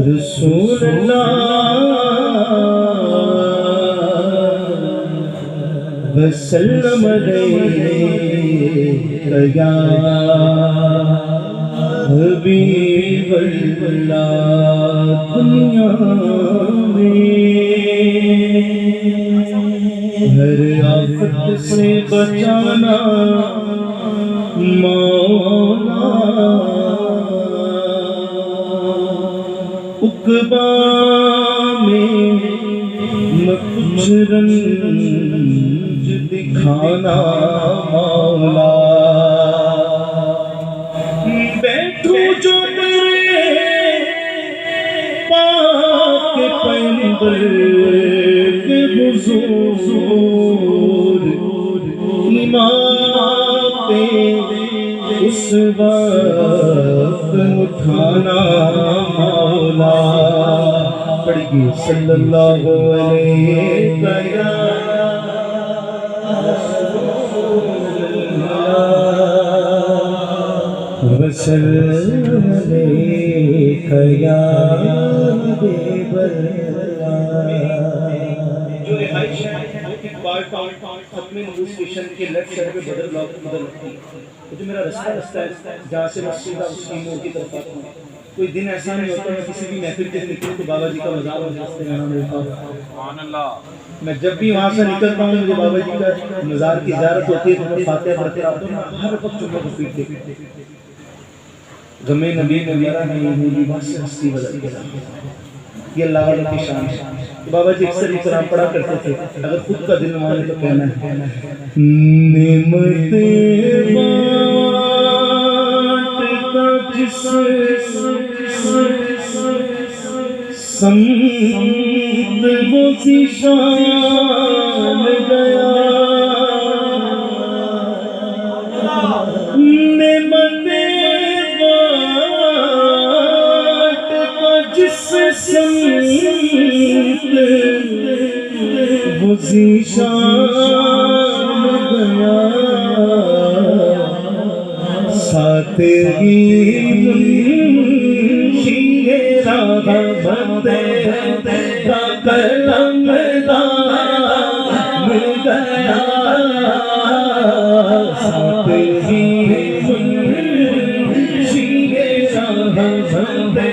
रसूलुल्लाह वसल्लम अलैका हबीबल्लाह। दुनिया में हर आफत से बचाना मौला, उक़बा में न कुछ रंज दिखाना मौला। बैठो जो मेरे पाक पैगंबर के हुज़ूर, ईमान पे उस वक्त उठाना मौला। पढ़िए सल्लल्लाहु अलैहि वसल्लम अलैका जो रिहाइश है स्टेशन के लेफ्ट साइड पे बदल ब्लॉक उधर लगती है। तो जो मेरा रास्ता है जहाँ से मैं सीधा उसकी मोड़ की तरफ आता हूँ। कोई दिन ऐसा नहीं होता मैं किसी भी महफिल के निकलूँ तो बाबा जी का मज़ार और रास्ते में मिलता हूँ। मैं जब भी वहाँ से निकलता हूँ मुझे बाबा जी का मज़ार की ज़ियारत होती है तो मैं फातिहा पढ़ते रहता हूँ। हर वक्त चुम्मा को पीटते गमे नबी ने मेरा नहीं बस हस्ती बदल के ये अल्लाह वालों की शान है। तो बाबा जी अक्सर इस तरह पढ़ा करते थे, अगर खुद का दिल माने तो कहना है नेमते बांटता जिस संत वो ज़ीशान गया। नेमते बांटता जिस संत वो ज़ीशान गया। सातेरी मुंशीए राहमते का कलमदान गया। सातेरी मुंशीए राहमते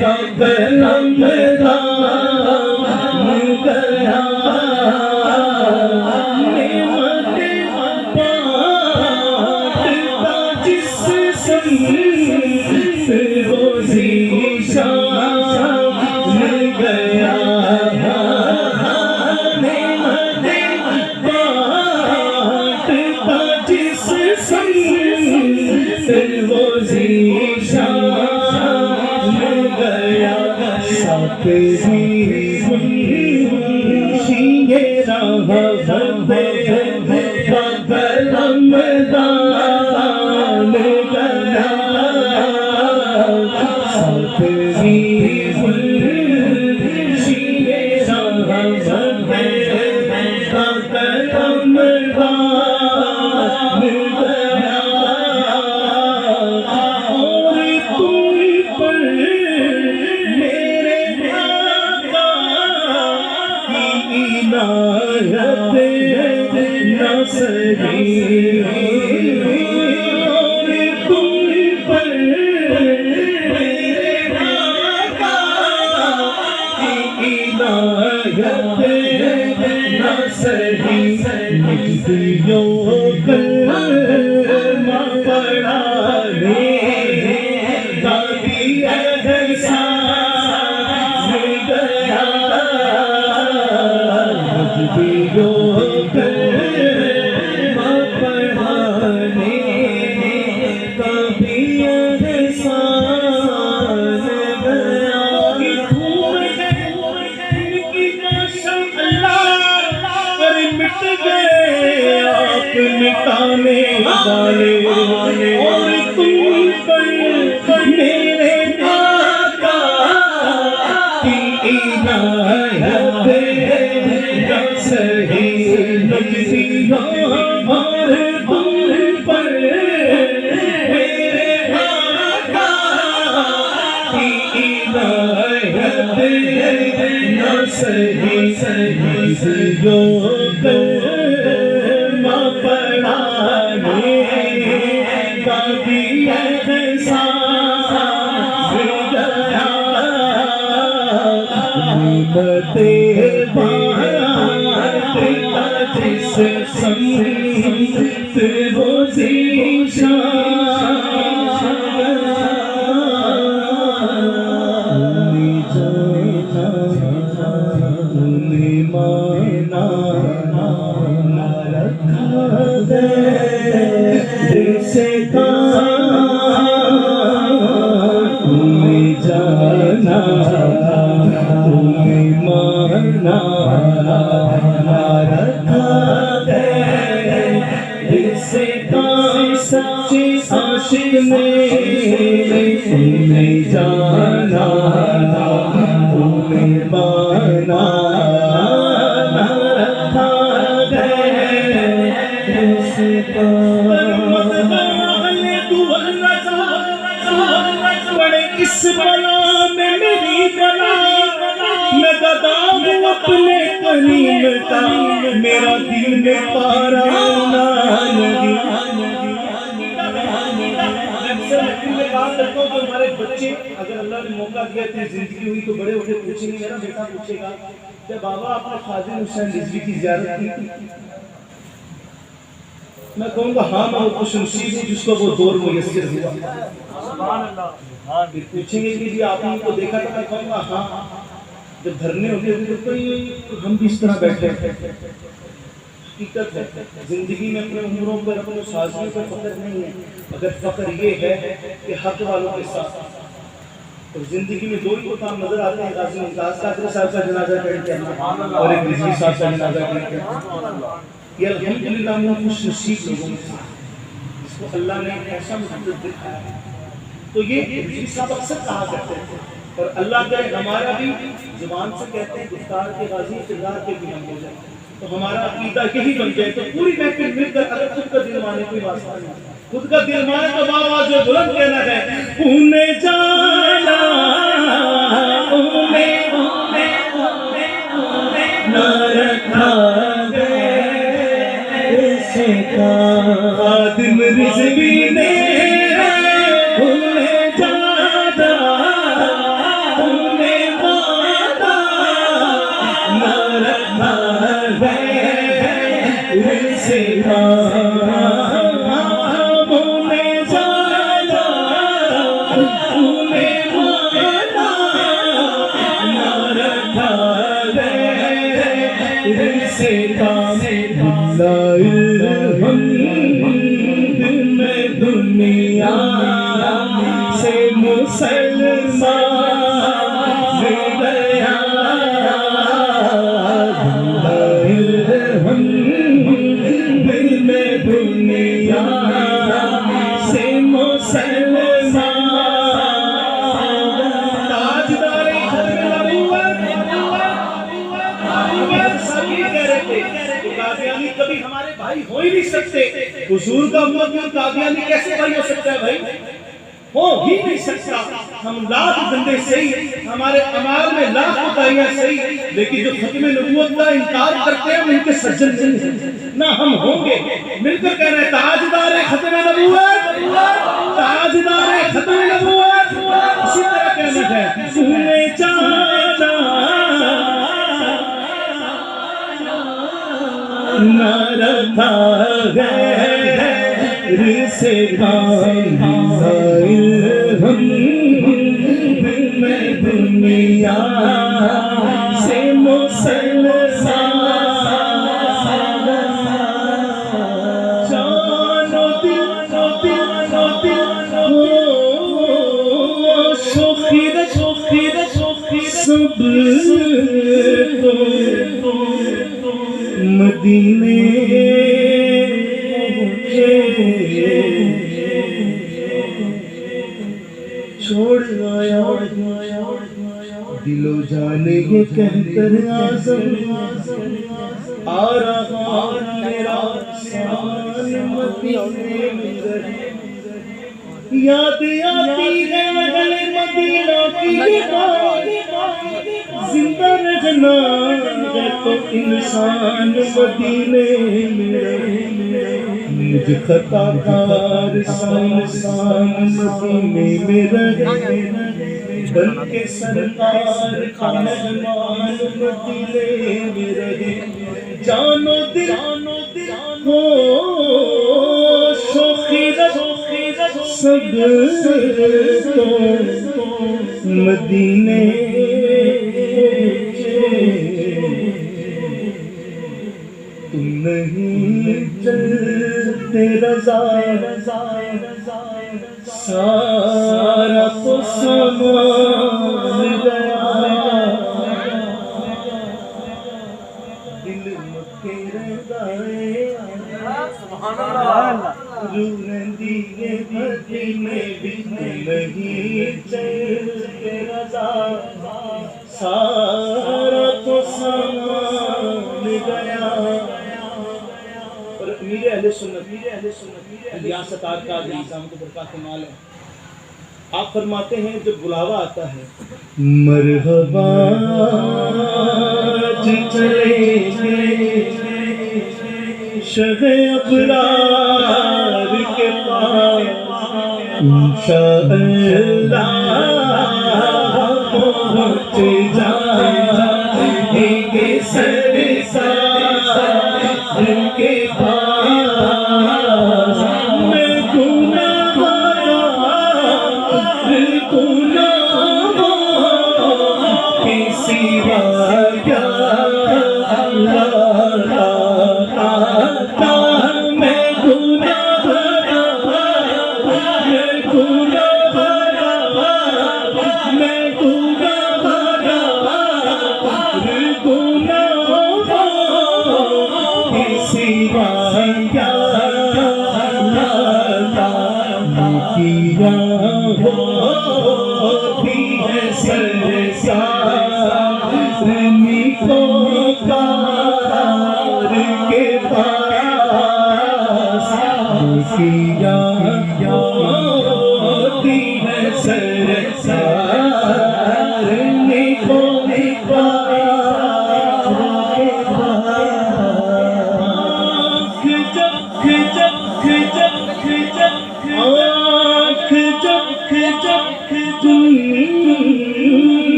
का कलमदान गया। न सही जो कलमा पढ़ाने का भी एहसास गया निमते जिस संत वो सच्चे आशिक ने तुम्हें जाना तुम्हें माना रखा बड़े किस बला में मेरी बला मैं गदा हूँ अपने करीम का मेरा दिल में पारा तो हमारे बच्चे अगर अल्लाह ने मौका दिया इतनी जिंदगी हुई तो बड़े होकर पूछेंगे मेरा बेटा पूछेगा कि बाबा आपने ख्वाजा हुसैन रिजवी की ज़ियारत की? मैं कहूँगा हाँ मैं वो खुश नसीब हूँ जिसको वो दौर मुयस्सर हुआ। फिर पूछेंगे कि जी आपने उनको देखा था? मैं कहूँगा हाँ जब धरने होते थे तो हम भी इस तरह बैठे हकीकत है जिंदगी में अपने उम्रों पर अपने साजियों पर फख्र नहीं है अगर फख्र ये है कि हक वालों के साथ तो जिंदगी में दो ही तो काम नजर आते हैं गाजी मुमताज कादरी साहब का जनाजा करके और एक रिजवी साहब का जनाजा करके ये अल्हम्दुलिल्लाह हम खुश नसीब लोगों में से जिसको अल्लाह ने ऐसा मुकद्दर दिखाया है। तो ये रिजवी साहब अक्सर कहा करते हैं और अल्लाह का हमारा भी जुबान से कहते हैं गुफ्तार के गाजी किरदार के भी हम हो जाए तो हमारा अकीदा यही बन जाए तो पूरी महफिल मिलकर अगर खुद का दिल माने कोई वास्ता नहीं खुद का दिल माने तो बाबा जो बुलंद कहना है उन्हें जाना न रखा ऐसे का खादिम रिज़वी ने उन्हें जाना उन्हें माना न रखा से दुनिया से मुसलमान गया दिल में दुनिया से मुसलमान ताजदारे कादियानी कभी हमारे भाई हो ही नहीं सकते हुजूर का उम्मत कादियानी कैसे भाई हो सकता है भाई हो ही नहीं सकता हम लाख बंदे सही हमारे अमाल में लाख खुदाइयां सही लेकिन जो खत्म नबूवत का इनकार करते हैं उनके सज्जन नहीं ना हम होंगे मिलकर कह रहे हैं ताजदार खत्म नबूवत ताजदार खत्म नबूवत इसी तरह कहना है सुने जाना न रखा गैर से में दुनिया से मुसलमान जानो शोखीर सब मदीने छोड़ आया दिलो जाने ये कहकर आज़म आ रहा मेरा सान मदीने में याद आती है गले मदीना की जिंदा रहना है तो इंसान मदीने में, मुझ खताकार इंसान मदीने में रहे, बन के सरकार का मेहमान मदीने में रहे। जानो दिल हो शोखीरत सब तो मदीने तुम नहीं चलते रज़ा सारा तो सामान गया। दिल मक्के रज़ाए रूरंदी मदीने बिच नहीं चलते रज़ा सारा तो सामान गया। और अमीर अहले सुन्नत रियासत का निज़ाम को बरकत माल है। आप फरमाते हैं जब बुलावा आता है मरहबा चले शहे अबरार के पास इंशाअल्लाह पहुंच जाएंगे सरकार के पास। मैं गुनाहगार के सिवा क्या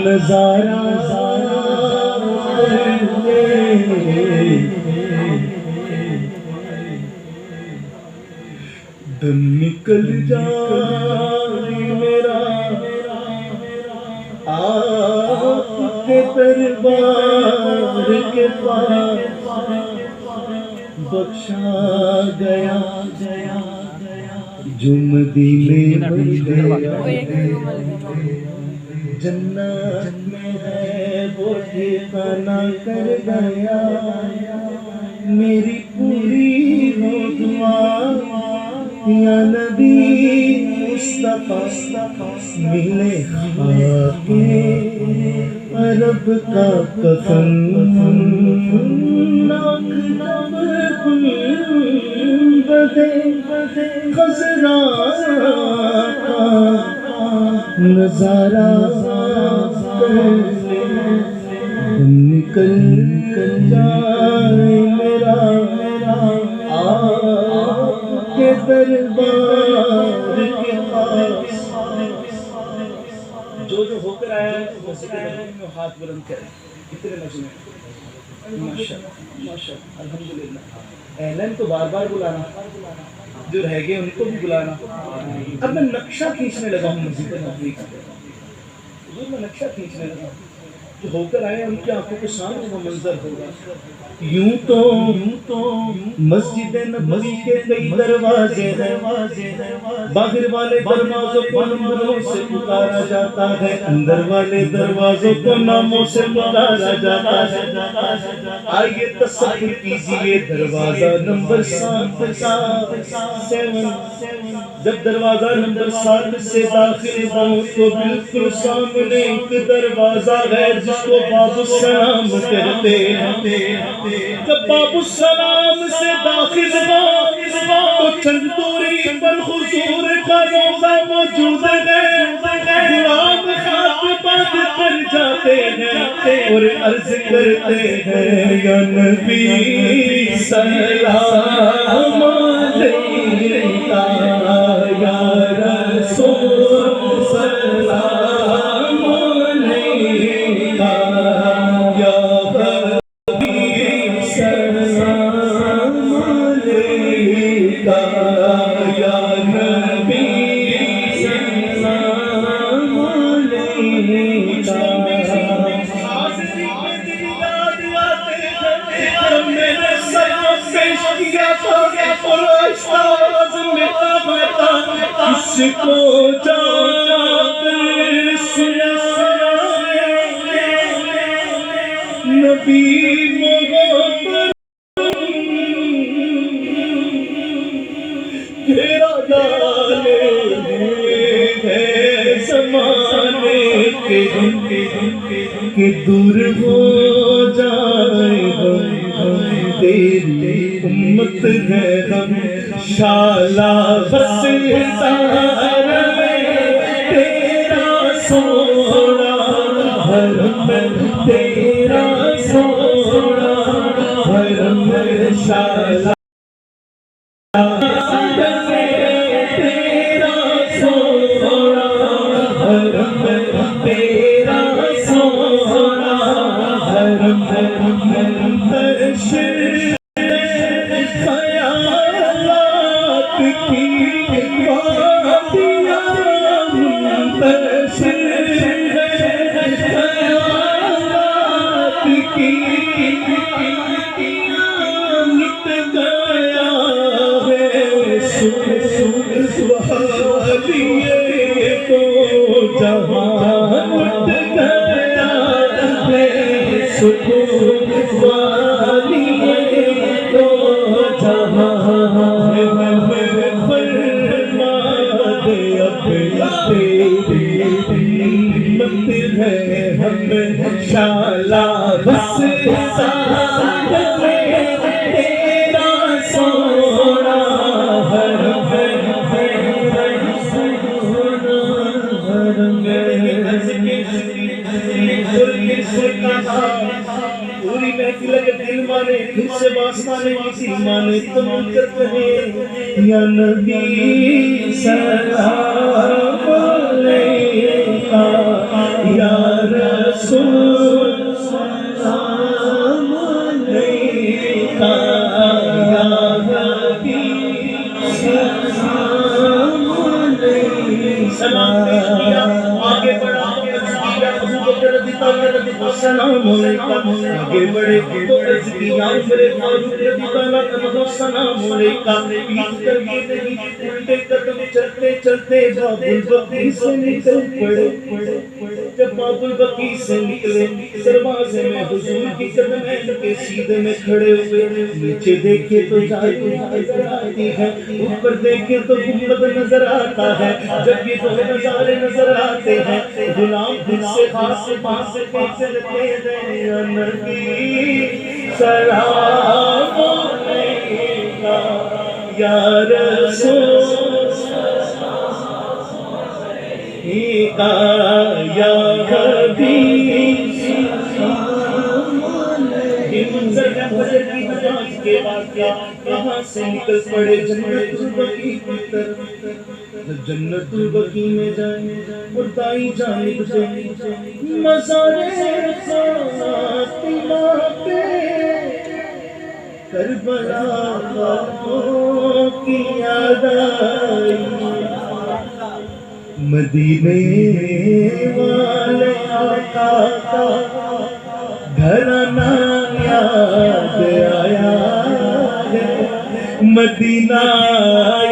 नजारा दम निकल जाए मेरा आपके दरबार के पास। बख्शा गया जो मदीने में गया, जन्नत में है वो ठिकाना कर गया। मेरी पूरी हो दुआ या नबी मुस्तफा मिले खाके अरब का कफन। बदे खजरा का नजारा निकल जाए मेरा आपके दरबार के पास। जो होकर आया है मस्जिद नबवी में हाथ बुलंद करें। कितने मजमे माशाअल्लाह माशाअल्लाह अल्हम्दुलिल्लाह। एलन तो बार बार बुलाना, जो रह गए उनको भी बुलाना। अब मैं नक्शा खींचने लगा हूँ मस्जिद नबवी का, मैं नक्शा खींचने लगा। जो होकर आए उनकी आंखों के सामने वो मंजर होगा। यूं तो मस्जिद नबवी के कई दरवाजे हैं, बाहर वाले दरवाजों को नंबरों से पुकारा जाता है, अंदर वाले दरवाजों को नामों से पुकारा जाता है। आइए तसव्वुर कीजिए दरवाजा नंबर 7 जब दरवाजा नंबर 7 से दाखिल हो तो बिल्कुल सामने एक दरवाजा है जिसको बाबुस्सलाम कहते हैं। जब बाबुस्सलाम से दाखिल हो तो चंद दूरी पर हुजूर मौजूद है, गुलाम खाक बंद कर जाते हैं और अर्ज करते हैं या नबी सलाम अलैका या रसूल सलाम अलैका या हबीब सलाम अलैका या नबी सलाम अलैका। हाज़िरी के दिन याद आते हैं मैंने सलाम पेश किया था और आवाज़ में बता किसको जाकर सुना नबी मोहब्बत घेरा डाले हैं ज़माने के कि दूर हो जाए हम तेरी उम्मत है हम शाला बस तेरा सोना हरम तेरा सोना हरम शाला तेरा सोना हरम तेरा सोना हरम खयालात की वादियाँ मुंतशिर खयालात की लुट गया है सुहालिए तो जहाँ लुट गया है सुहालिए तो जहाँ फरमा दे तेरी है हम शाला बस तेरा सोना पूरी महफिल के दिल माने फिर से वास्ताने किसी माने तुम करते हैं या नबी सलाम अलैका या रसूल सलाम अलैका या हबीब सलाम अलैका। आगे बढ़ा सलाम अलैकुम आगे बढ़े तो अर्ज किया मेरे फारूक रज़ी अल्लाह अन्हु सलाम अलैकुम पीठ करके नहीं उल्टे कदम चलते चलते बाबुल बकी से निकल पड़े। जब बाबुल बकी से निकले दरवाजे में हुजूर की कदमैन के सीधे में खड़े हुए नीचे देखे तो जाए नजर आती है ऊपर देखे तो गुंबद नजर आता है। जब ये दो नजारे नजर आते हैं गुलाम दिल से खास से पास से चलते हैं या नबी सलाम अलैका या रसूल का या हबीब फजर की नमाज के बाद कहाँ से निकल पड़े जन्नतुल बकी की तरफ। जन्नतुल बकी में जाए और दाई जानिब से मज़ारे फातिमा पे करबला की याद आई। मदीने वाले आका का घराना याद आया है मदीना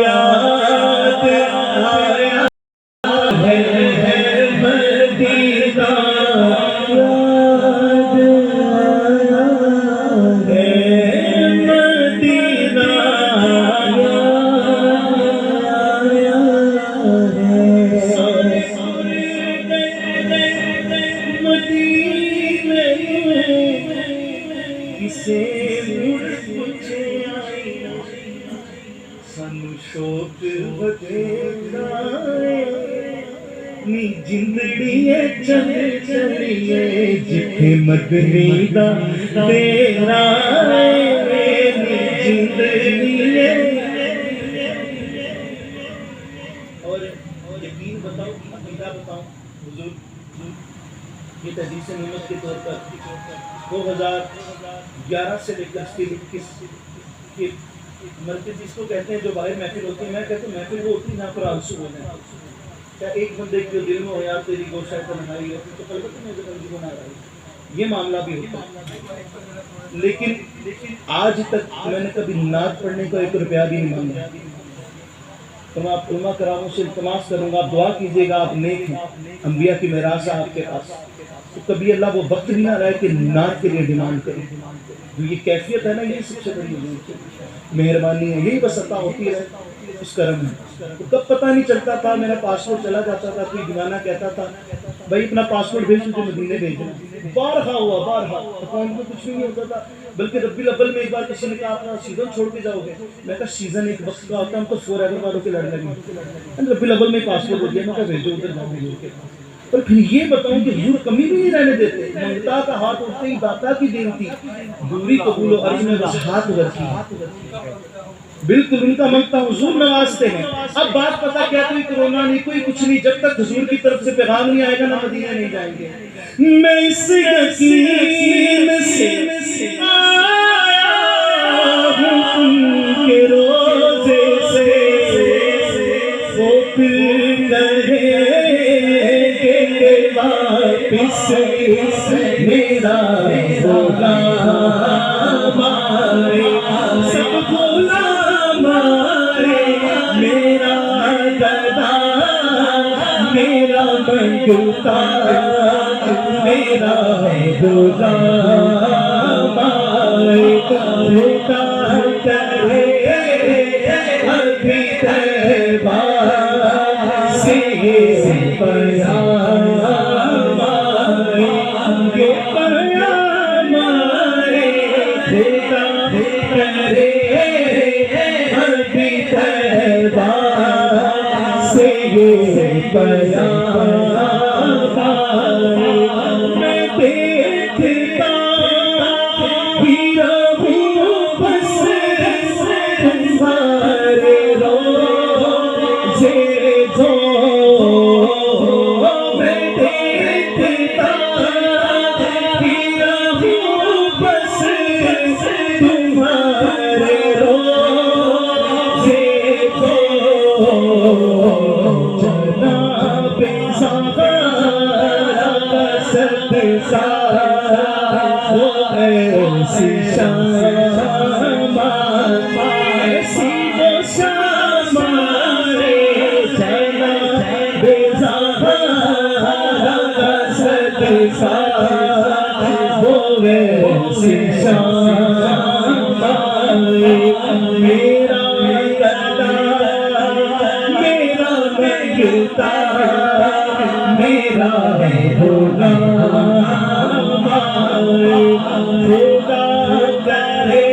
याद आया है मदीना याद आया है मदीना शोक नी जिंदड़िए चल चलिए जिथे मदनी दा तेरा नी जिंदड़िए। और यकीन बताओ अकीदा बताओ हुजूर, ये तहदीस नियमत के तौर पर 2011 से लेकर 21 के मरकज जिसको कहते हैं जो बाहर महफिल होती है, मैं कहता हूँ महफिल वो होती है जहाँ पर आंसू होने। क्या एक बंदे के दिल में हो यार तेरी गोशा तन्हाई है तो कल में बना रहा है, ये मामला भी होता है। लेकिन आज तक मैंने कभी नात पढ़ने को 1 रुपया भी नहीं मांगा। तो मैं आप उलमा करामों से इल्तमास करूंगा, आप दुआ कीजिएगा, आप नेक हैं, अंबिया की मेरास है आपके पास, तो कभी अल्लाह वो वक्त भी ना रहे कि नात के लिए डिमांड करें। जो ये कैफियत है ना, ये सबसे बड़ी मेहरबानी है, यही बस अता होती है, उस करम है। तो कब पता नहीं चलता था, मेरा पासपोर्ट चला जाता था, कोई दीवाना कहता था भाई अपना पासपोर्ट भेज, तुझे मदीने भेजना। बारहा हुआ, बारहा अकाउंट में कुछ नहीं होता था। बल्कि रब्बी अव्वल में एक बार किसी ने कहा अपना सीजन छोड़ के जाओगे, मैं कहा सीजन एक वक्त का होता है, हम तो फॉरएवर वालों के लड़ने लगे। रब्बी अव्वल में पासपोर्ट हो गया, मैं कहा भेजो उधर जाओगे। पर फिर ये बताऊं कि हुजूर कमी भी नहीं रहने देते, मंगता का हाथ उठते ही दाता की देन थी, दूरी कबूल अर्ज में बस हाथ रखी, बिल्कुल उनका मंगता हुजूर नवाजते हैं। अब बात पता क्या, कोई कोरोना नहीं, कोई कुछ नहीं, जब तक हुजूर की तरफ से पैगाम नहीं आएगा ना मदीना नहीं जाएंगे। मैं इस यकीन से आया हूं उनके रोजे से, वो कहेंगे वापिस मेरा गुलाम आए, सब गुलाम आए, मेरा गदा मेरा मंगता मेरा गुलाम आए, खुदा करे अभी तैबा से पैगाम आए, ये पैगाम आए, खुदा करे अभी तैबा से ये पैगाम आए। मैं देखता ही रहूं बस तुम्हारे रोज़े जो, मैं देखता ही रहूं बस तुम्हारे रोज़े जो, जनाबे ज़हरा सदका वो ऐसी शाम, ऐसी वो शाम रे, जनाबे ज़हरा सदका वो ऐसी शाम, मेरा गदा मेरा मंगता मेरा गुलाम आए, खुदा करे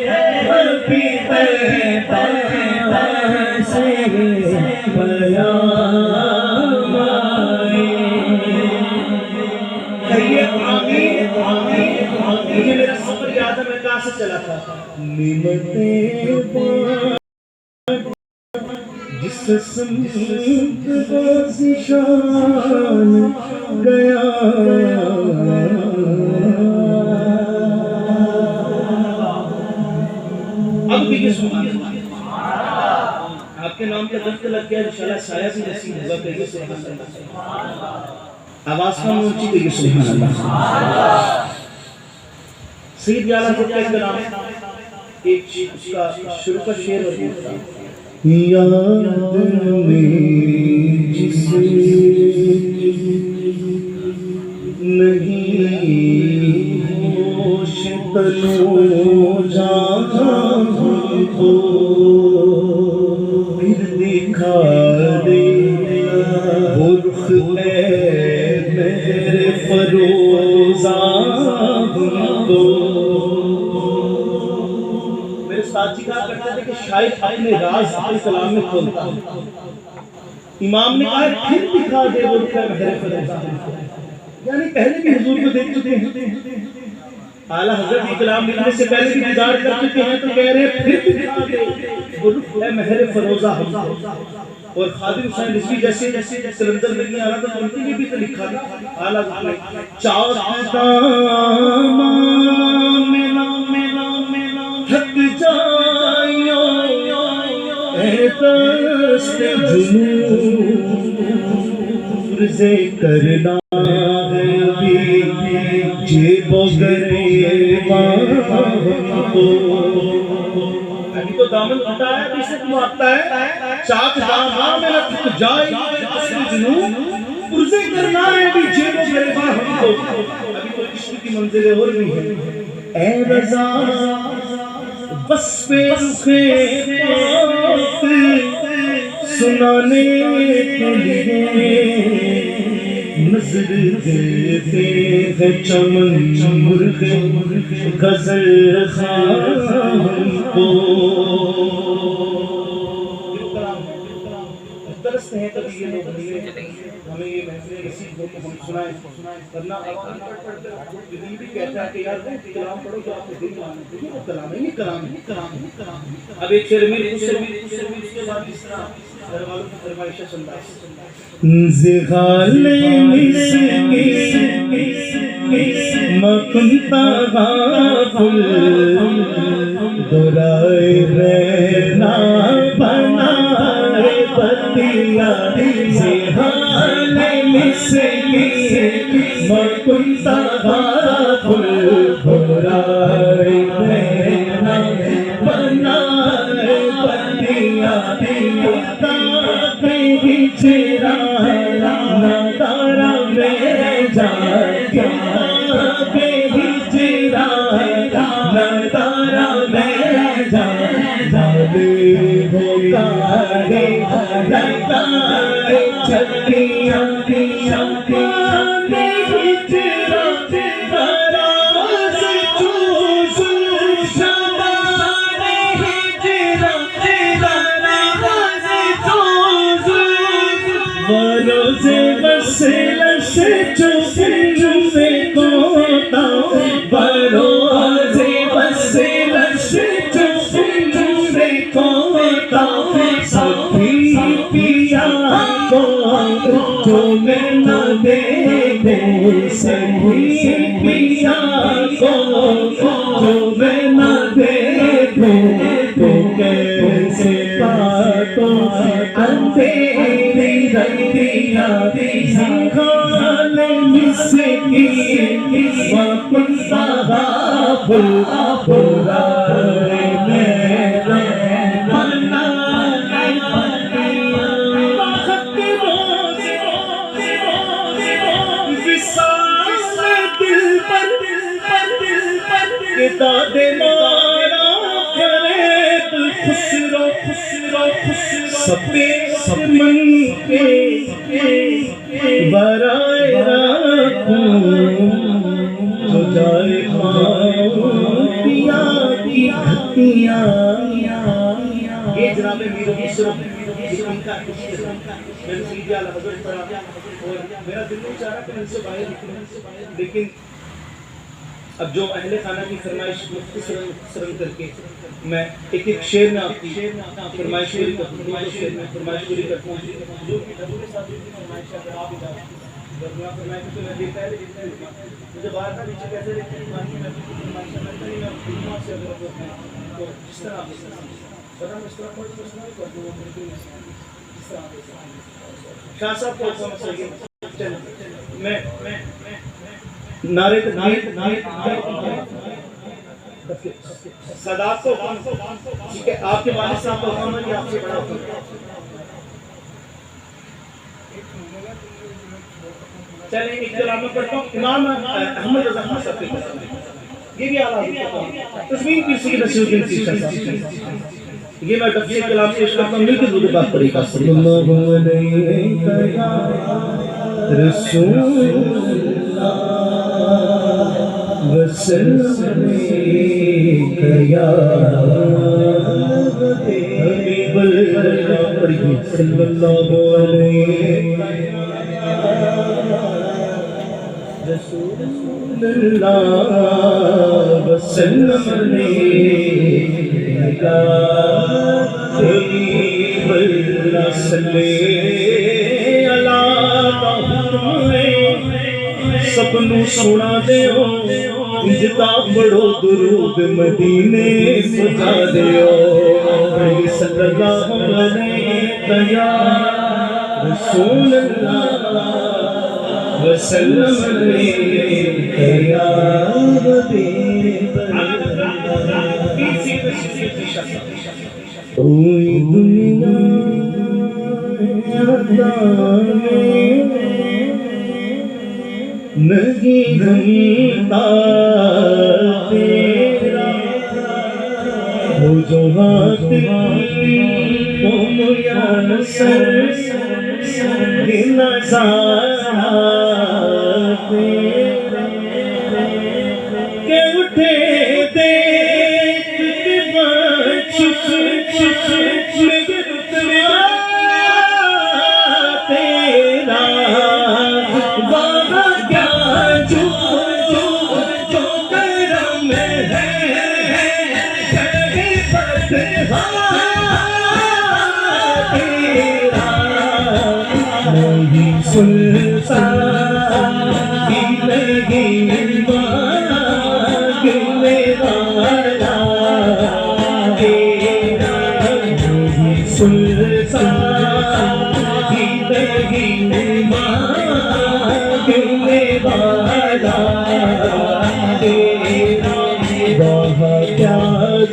अभी तैबा से पैगाम आए। कहिए आमीन आमीन आमीन। मुझे मेरा सफर याद है, मैं कहाँ से चला था, जिस समत शान गया, अब देखिए आपके नाम का दफ्तर लग गया, इंशाल्लाह साया भी नसीब होगा। कहिए सुभान अल्लाह, आवाज कम ऊंची कहिए सुभान अल्लाह। सईद याला का कलाम, एक उसका शुरू का शेर और याद में जिसे नहीं होश तनो जान को, फिर दिखा दे रुख मेरे फरोज़ा को। मेरे साथी का कहते थे कि शायद अपने राज अपने कलाम में खोलता। इमाम ने कहा फिर दिखा दे वो महर फरोजा, यानी पहले भी हुजूर को देख चुके हैं, आला हजरत की कलाम लिखने से पहले भी दीदार कर चुके हैं, तो कह रहे हैं फिर दिखा दे वो महर फरोजा हमको। और खादिम हुसैन रिजवी जैसे जैसे सिलंदर नहीं आ रहा था उनके लिए भी तो लिखा था आला चाहता थक जायो ए दस्ते जुनून से करना है भी जे बगरे को अभी तो दामन उठाया अभी से तुम आता है चाक दामा मेरा थक जाए जुनून पुरज़े करना है भी जे बगरे हमको। अभी तो इश्क की मंजिलें और भी हैं ए रज़ा बस पे रुखे सुनाने के लिए नजर देते हैं चमन मुर्गे गजल खान को। तरस हैं कभी ये लोग हमें ये महफिल नसीब हो तो हम सुनाएं वरना दिल भी कहता है कि यार कलाम पढ़ो जो आपको दिल माने, देखिए वो कलाम है, ये कलाम है, कलाम है, कलाम है। अब एक शेर में उसके बाद इस तरह घर वालों की फरमाइश सुनना ज़िगाले मकुंता गाफुल दुराए रहना बनाए बतिया ज़िगाले मकुंता गाफुल दुराए रहना बनाए बतिया हिजरा न तारा में जाके हिजरा न तारा में जाके तारे छतियां हिजरा बरोज़े वसीला से चुपे कोता बरोज़े वसीला से चुपे कोता सभी पिया को जो मैं न दे सभी पिया को जो मैं न दे तो कैसे बातों अंधेरी रतिया ज़िगाले मिसकी मकुंता गाफुल दुराए मेरा बनाए वक्त रोज़ विसाल दिल पर के दादे मारा करे खुसरो सबे मन के बराए जो जाए पिया की घटिया। ये जनाब मीर इनका मैंने सीधे आला हज़रत पढ़ा और मेरा दिल नहीं चाह रहा कि इनसे बाहर निकलूं, लेकिन अब जो अहले खाना की फरमाइश मुख्तसरन करके मैं एक एक शेर में आपकी फरमाइश पूरी करता हूँ, फरमाइश पूरी करता हूँ जो कि डबल साथ की फरमाइश है। आप इधर फरमाइश तो मैं देता है मुझे बाहर का नीचे कैसे देखते हैं मानी मैं फरमाइश नहीं मैं दिमाग से अगर तो जिस तरह आप पता मैं इस तरह पढ़ के सुना कर दूँ बिल्कुल इस तरह शाह साहब को समझ सके मैं नारे सदात को ठीक है आपके वालिद साहब को मोहम्मद आपसे बड़ा चलें एक कलाम में पढ़ता हूँ इमाम अहमद रज़ा खान साहब की ये भी आला तस्वीर की सी नसीरुद्दीन शीशा साहब ये मैं तफसीर कलाम पेश करता हूँ मिलकर दूसरी बात पढ़ेगा सल्लल्लाहु अलैहि रसूलुल्लाह वसल्लम या पढ़िए सल्लल्लाहु अलैहि वसल्लम सबनू सुना दियो जिता बड़ो दुरूद मदीने सजा दियो सल्लल्लाहु अलैहि वसल्लम या दुनिया नहीं घंटा तेरा हो जो हाथ सर नज़ारा तेरा के उठे देख के तेरा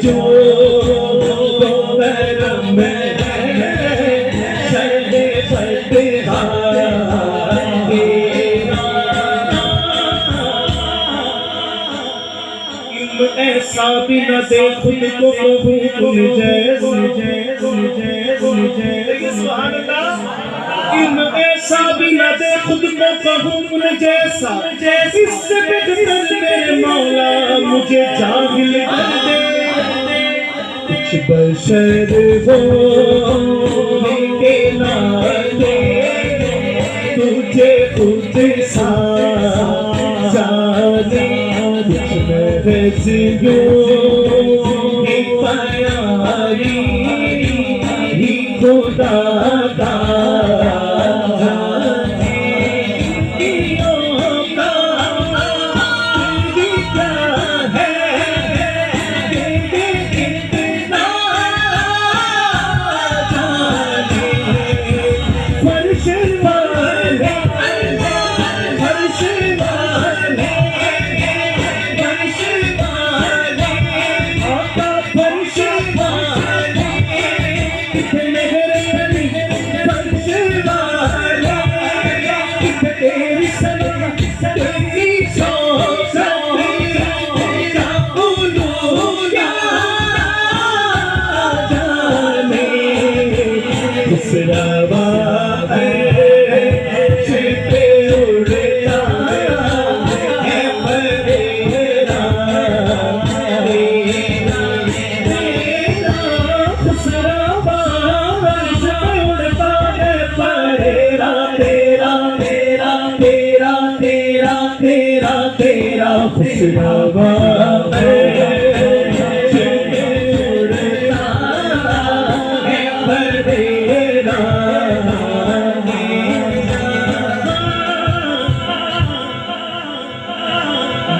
जो में ऐसा भी न दे खुद को भूल ऐसा भी न दे खुद को कहूँ जैसा इससे बेहतर मेरे मौला मुझे जाहिल कर दे कुछ बशर हो के नाते तुझे खुद सा जाने कुछ महज़ियों की प्यारी ही खुदा का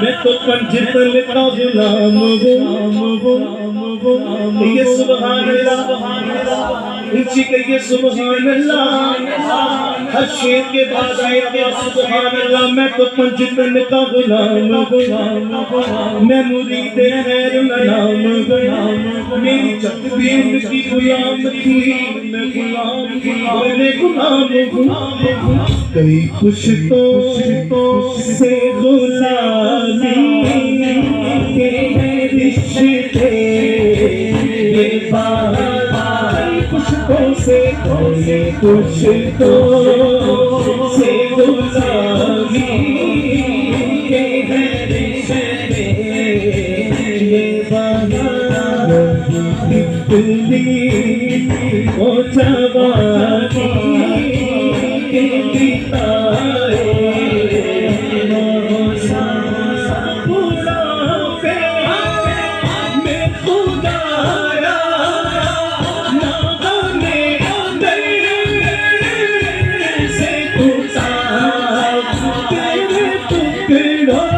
मैं तो पंजितल का गुलाम हूँ ये सुभान अल्लाह ऊंची कहिए सुभान अल्लाह हर शेर के बाद आए सुभान अल्लाह मैं तो पंजितल का गुलाम हूँ मैं मुरीद खैर नाम मेरी तकदीर की गुलाम थी मैं गुलाम हूँ कई कुछ तो से गुलामी के रिश्ते ये कुछ तो से गुलामी के रिश्ते ये ओ जवानी के बिताए मौसा बुढ़ापे में खुदाया ना हमें से उतार तेरे टुकड़ों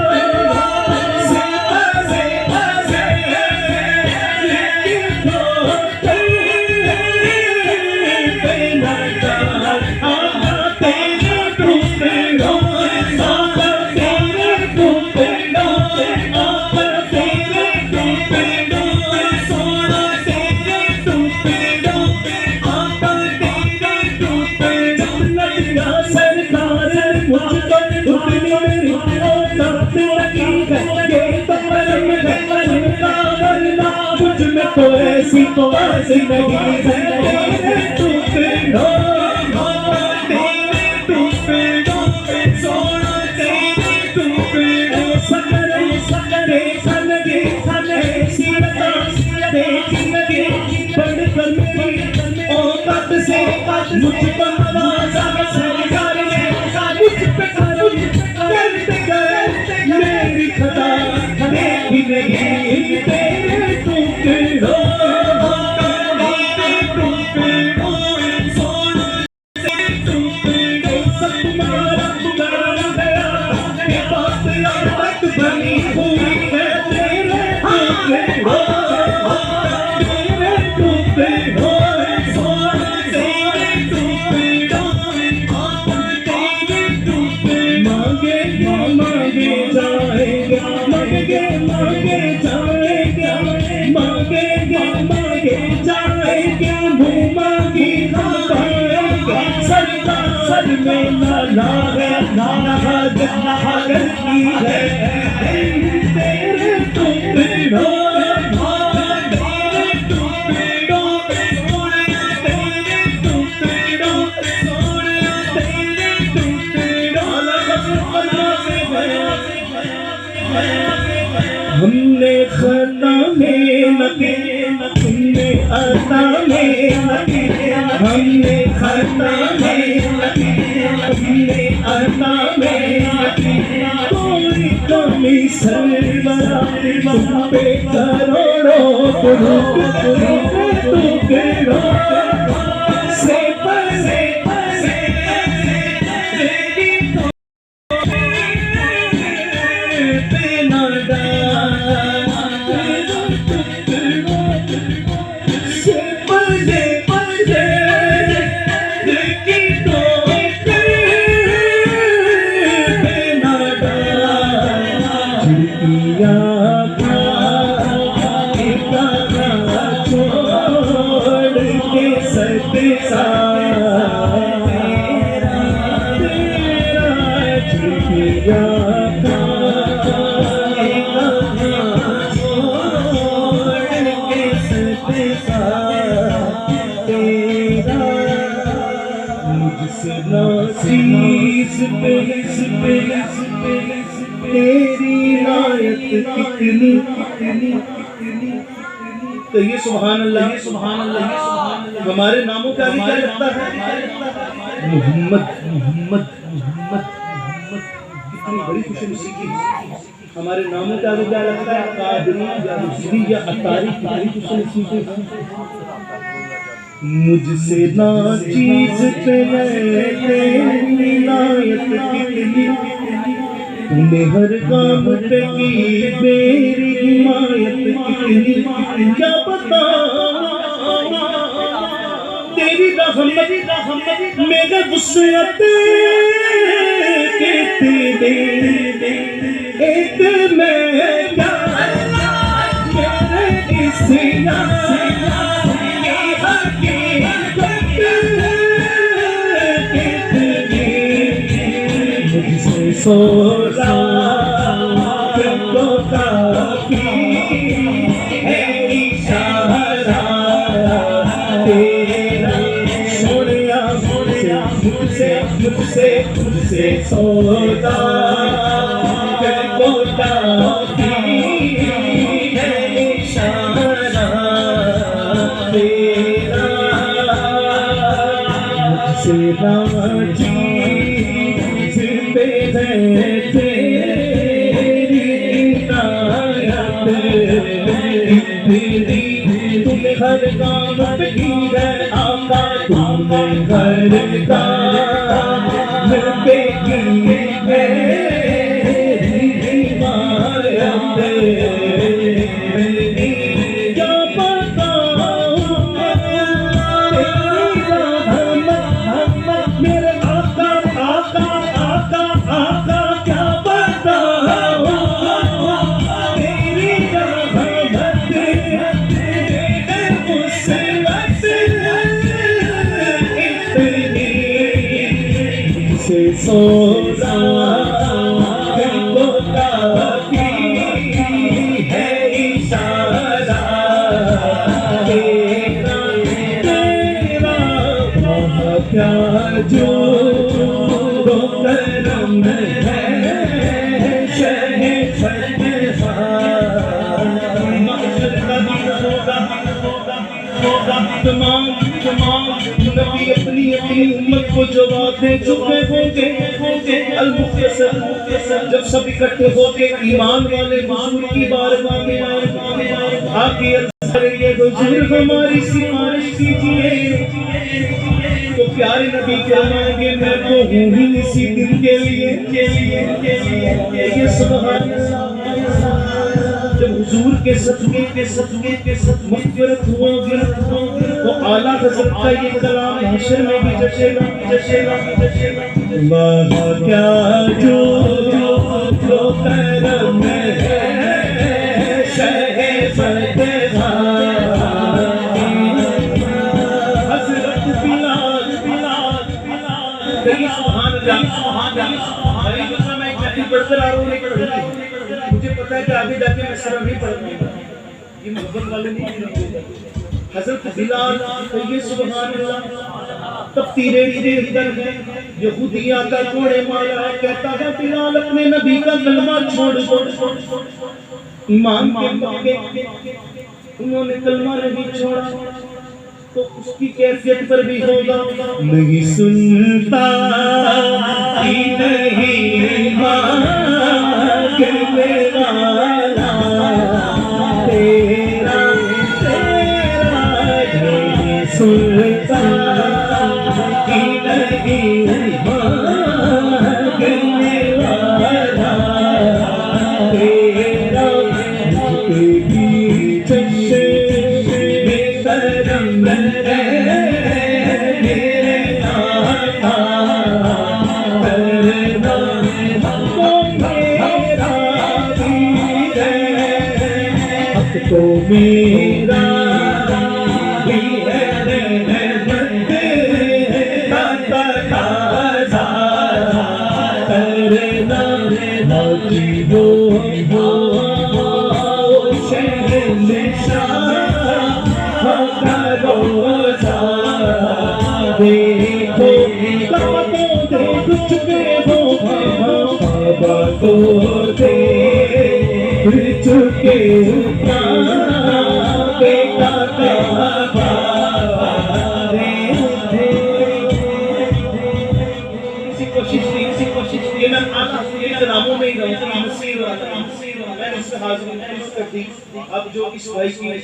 तो ऐसी जिंदगी है तेरे टुकड़ों सोना तेरे टुकड़ों सनरे सनरे सनगे सने सीरता जिंदगी बढ़कर मेरी औकात से मुझको नवाजा सरकार ने मुझ पे करते गए मेरी खता देखी नहीं तेरे टुकड़ों बनी हुई है तेरे मांगे मांगे जाएगा मांगे मांगे जाएगा मांगे मांगे जाएगा मुँह मांगी हम पाएगा सजदा सज में ना लागे ना की है तेरे टुकड़ों हमने खता में लगे तुमने अता में लगे हमने खता में लगे तुमने अता में लगे कोई कमी सरवरा तुम पे करोड़ों टुकड़ों से परे तेरी नायत कितनी तो ये सुभान अल्लाह हमारे नामों का भी क्या लगता है मोहम्मद मोहम्मद मोहम्मद कितनी बड़ी खुशनसीबी हमारे नामों का भी क्या लगता है कादरी या रुशदी या अतारी कितनी खुशनसीबी मुझसे ना चीज पे तेरी नायत कितनी तूने हर काम पे की मेरी हिमायत कितनी क्या पता तेरी रहमत मेरे वुसअत कितनी एक मैं क्या मेरे इस्या सोला तुमको काफी है इशारा तेरा सोनिया मुझसे सोला तुमको काफी है इशारा तेरा राजी पे है तेरी इनायत तेरी तुम्हें हर काम पे की है आका तुम्हें हर काम पे की है इनायत क्या बताऊं मेरे आका आका आका आका क्या बताऊं तेरी रहमत मुसीबत इतनी से सोना को काफी है इशारा तेरा तेरा प्यार जो करम है शहे तमाम नबी अपनी अपनी उम्मत को जवाब दे चुके होंगे अल-मुख्तसर जब सब इकट्ठे होके ईमान वाले हुजूर की बारगाह में आके अर्ज़ करेंगे हुजूर हमारी सिफारिश कीजिए तो प्यारे नबी फरमाएंगे मैं तो हूँ ही इसी दिन के लिए ये सुभान अल्लाह जब हुजूर के सदक़े मग़फ़िरत हुआ तो आला हज़रत का ये कलाम हशर में भी जशेगा वाह क्या जो करम है शहे फतेहा हज़रत बिलाल सुभान अल्लाह मैं क्या पढ़कर आ रहा हूँ मुझे पता है कि आगे जाके मैं शर्म नहीं पढ़ूंगा ये मोहब्बत वाले नहीं हज़रत बिलाल ये सुभान अल्लाह तब तीरे इधर है यहूदी आका कोड़े मारा है कहता है बिलाल अपने नबी का कलमा छोड़ दो ईमान के मौके उन्होंने कलमा नहीं छोड़ा तो उसकी कैफियत पर भी होगा नहीं सुनता नहीं मांगने वाला तेरा नहीं सुनता नहीं मांगने वाला तेरा तेरी चश्मे करम है मेरे आका करना तो मेरा भी है हक तो मेरा भी है रहमत का तकाज़ा करना मौजूदो शहंशाह देखो देख चुके हो बाबा तो देख चुके बेटा का कोशिश ये मैं नामों में ही रहूँगा मैंने उससे हाजिर कर दी अब जो इस भाई की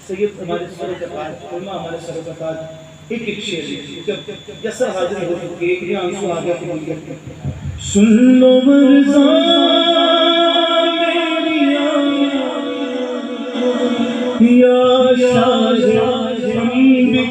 सैयद हमारे हमारे सरोकार एक शेर जब यसर हाजिर हो चुके एक भी आंसू आ गया तो सुन लो मर्ज़ा मेरी या शाह अंबिया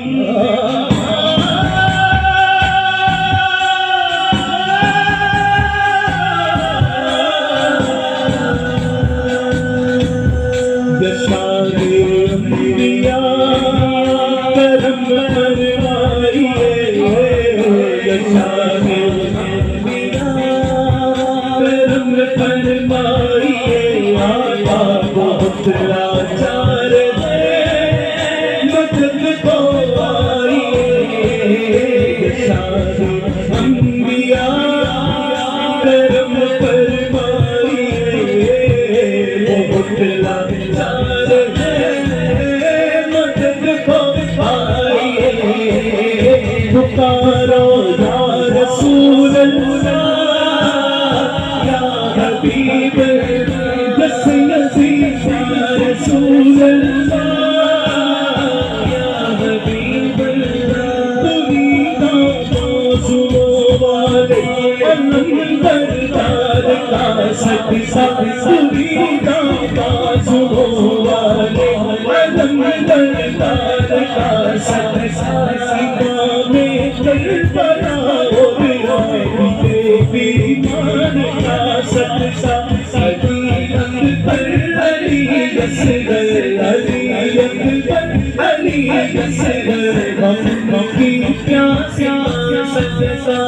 सुरीदा बाजुओं वाले अलंदरदार का सदका में करबला और बीमान का सदका अली अकबर अली असगर अली अकबर अली असगर हम की प्यासा सदका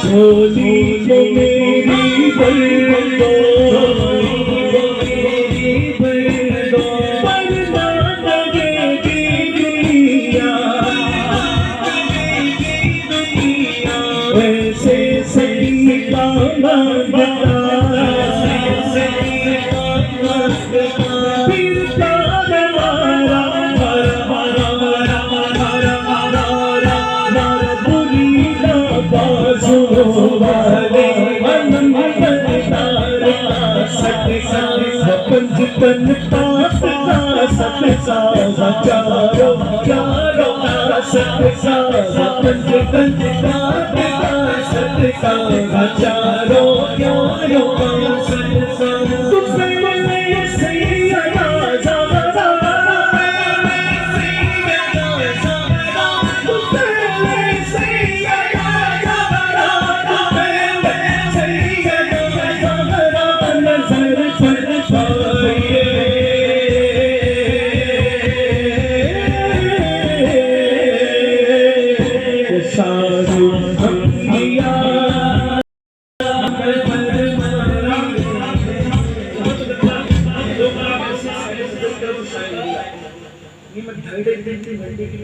झोली मेरी बरदो वैसे सही का पंजतन पाप का सतसा हजारों हजारों का सतसा पंजतन पाप का सतसा हजारों हजारों का सतसा तुझसे मिले सैयदा ज़हरा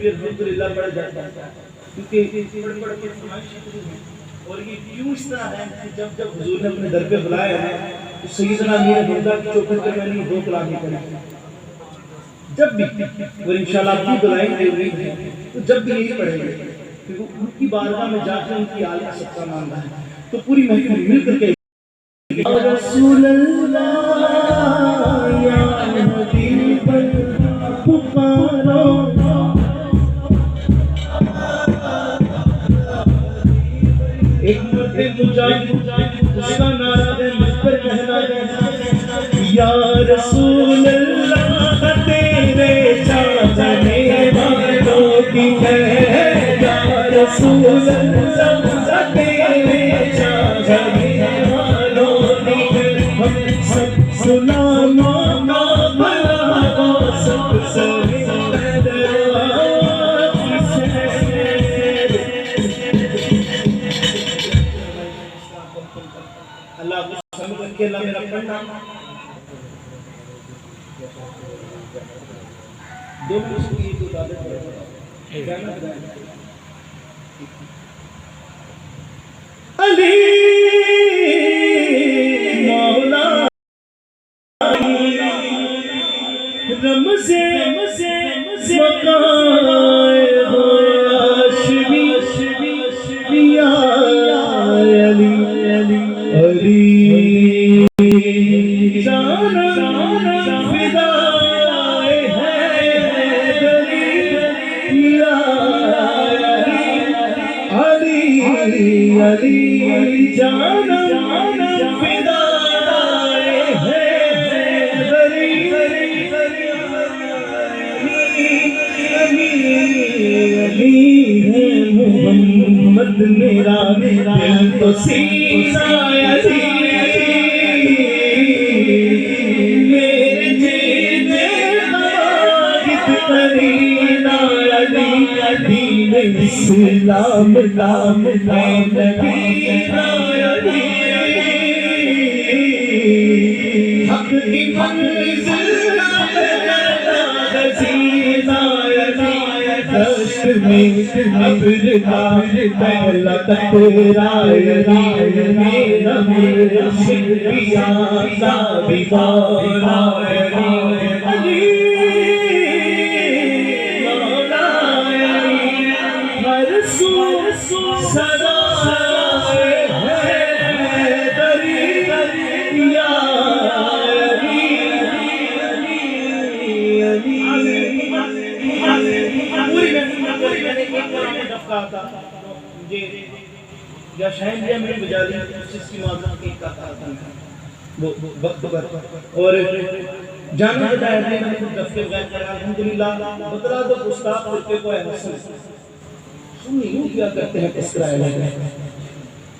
अल्हम्दुलिल्लाह बढ़ जाता है क्योंकि पढ़ के फरमाइश शुरू है और ये क्यों इस तरह है कि जब हुजूर ने अपने दर पे बुलाया है तो सैयदना मीर हमजा की चौखट पे मैंने दो कलाम पढ़ी जब भी और इंशाल्लाह आप भी बुलाएंगे तो जब भी यही पढ़ेंगे क्योंकि उनकी बारगाह में जाकर उनकी आलिया सबका मांगना है तो पूरी महफिल मिल करके या रसूल अल्लाह या हबीब पुकारो एक मर्द मुजाहिद उसका नारा है मुझ पर कहना है या रसूल अल्लाह तेरे चाहने वालों की है या रसूल अल्लाह तेरे चाहने वालों की है हम सब सुनामा अल्लाह मेरा पढ़ना दो मिनट की तो आदत है अली मौला रमज़े मकाए आशिकी या अली अली अली अली जानम फिदाए है हरी अली है मोहम्मद मेरा दिल तो सीना अली मेरे जेने वाहिद करीना अली दीन इस्लाम नाम नबीना अली हक की मंजिल हसीना अली दश्त में अब्र पहला तकरा अली मेरा मेरा शिकिया का दीवाना अली मौला अली हर सू सदा है दरिया या शायद ये मेरी बजा दी जिसकी माजूम की का वो वक्त पर और जाना बताया है मैंने कुछ दफ्ते गायब करा अल्हम्दुलिल्लाह बतला दो उस्ताद फिरके को है हसन सुन्नी यूं क्या करते हैं इस्राएल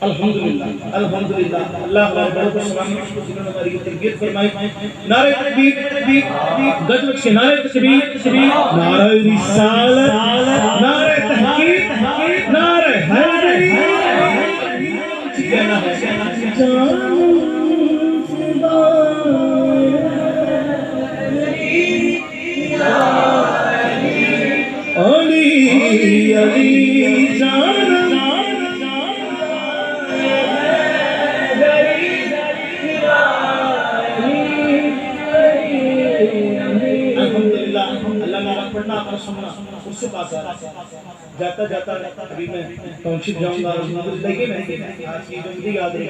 अल्हम्दुलिल्लाह अल्हम्दुलिल्लाह अल्लाह हमारे बड़ों को सलामत को जिन्होंने हमारी तरबियत फरमाई नारे तकबीर गजब के नारे तकबीर नारे रिसालत नारे तहकीक नारे हैदरी कहना है अली अली जान पढ़ना आपको सुनना उससे पास आ जाता जाता अभी मैं टाउनशिप जाऊंगा देखिए मैं आज की जो मुझे याद रही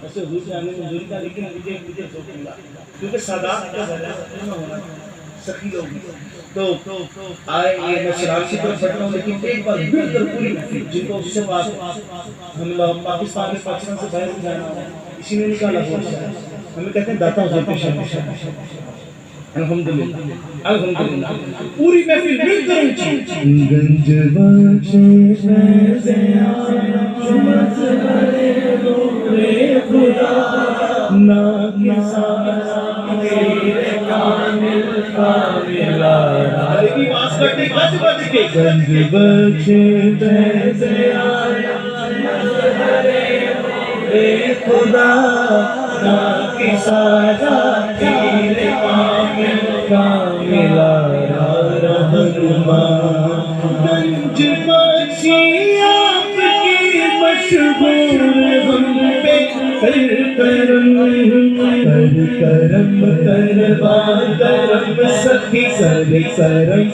ऐसे हुजूर से आने में जरूरी था लेकिन मुझे सोचूंगा क्योंकि सादात का होना सखी लोग तो आए ये मैं शराब की तरफ बढ़ता हूँ लेकिन एक बार बिल्कुल पूरी जिनको उससे पास हम लोग पाकिस्तान से बाहर जाना इसी ने निकाला हमें कहते हैं दाता हुजूर के शान अल्हम्दुलिल्लाह अल्हम्दुलिल्लाह पूरी महफिल मिलकर ऊंची गंज बख्शे से आया मसले रे खुदा ना किसा तेरे कामिल कामिला अरे की बात करते बज के गंज बख्शे से आया मसले रे खुदा ना किसा तेरे कामिला रहनुमा गंज बख्शी आपकी मशहूर हम पे कर करम करम सखी कर करम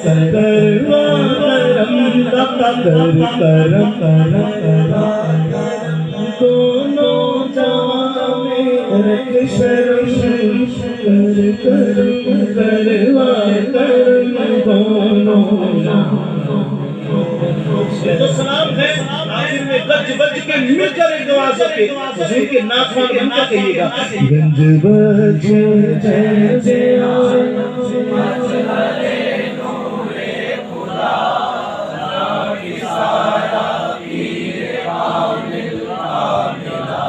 करवा करम दोनों जाने रख शर्म करवा करम दोनों ये तो सलाम है आखिर में गज बज के मिलकर एक दुआ के हुजूर के नाज़वान बनकर कहिएगा गंज बज जैसे आया मसले नूरे खुदा ना किसा पीर कामिल कामिला